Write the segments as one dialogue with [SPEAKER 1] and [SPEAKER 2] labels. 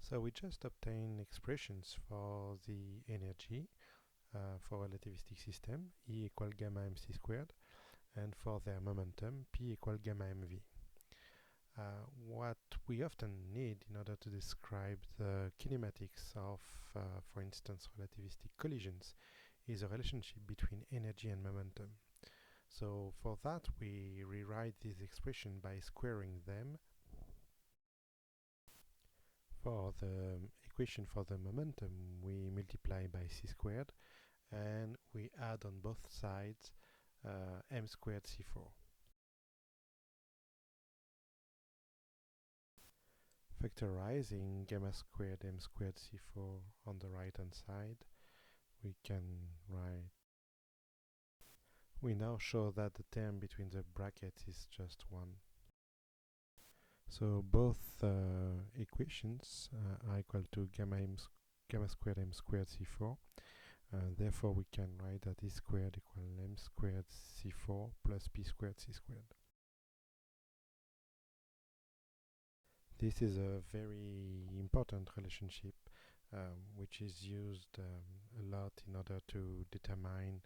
[SPEAKER 1] So we just obtained expressions for the energy for relativistic system, E equal gamma mc squared, and for their momentum, P equal gamma mv. What we often need in order to describe the kinematics of, for instance, relativistic collisions is a relationship between energy and momentum. So for that, we rewrite this expression by squaring them. For the equation for the momentum, we multiply by c squared, and we add on both sides m squared c4. Factorizing gamma squared m squared c4 on the right hand side, we can write. We now show that the term between the brackets is just 1. So both equations are equal to gamma squared m squared c4. Therefore, we can write that E squared equal m squared c4 plus p squared c squared. This is a very important relationship which is used a lot in order to determine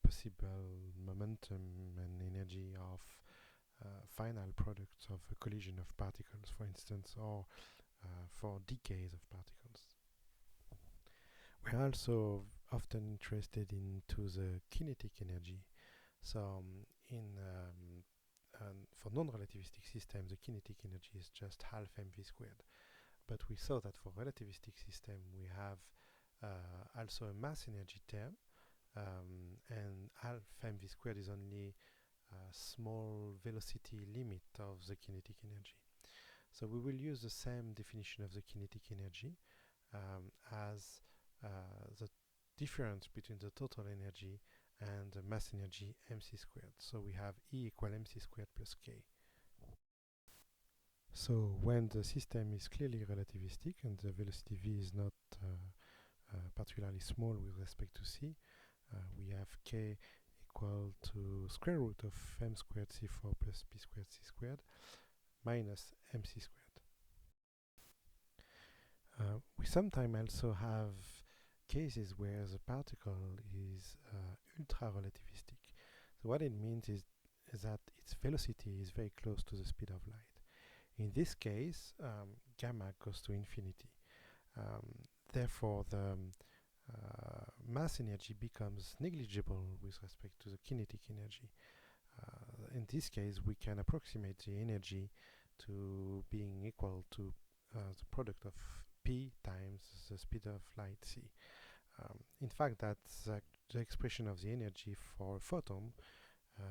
[SPEAKER 1] possible momentum and energy of final products of a collision of particles, for instance, or for decays of particles. We are also often interested into the kinetic energy. So for non-relativistic systems, the kinetic energy is just half mv squared. But we saw that for relativistic system, we have also a mass energy term, and half mv squared is only a small velocity limit of the kinetic energy. So we will use the same definition of the kinetic energy as the difference between the total energy and the mass energy mc squared. So we have E equal mc squared plus k. So when the system is clearly relativistic and the velocity v is not particularly small with respect to c, we have k equal to square root of m squared c4 plus p squared c squared minus mc squared. We sometimes also have cases where the particle is ultra-relativistic. So what it means is that its velocity is very close to the speed of light. In this case, gamma goes to infinity. Therefore, the mass energy becomes negligible with respect to the kinetic energy. In this case, we can approximate the energy to being equal to the product of p times the speed of light c. In fact, that's the expression of the energy for a photon,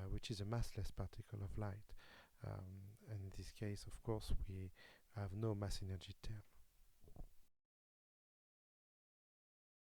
[SPEAKER 1] which is a massless particle of light. And in this case, of course, we have no mass energy term.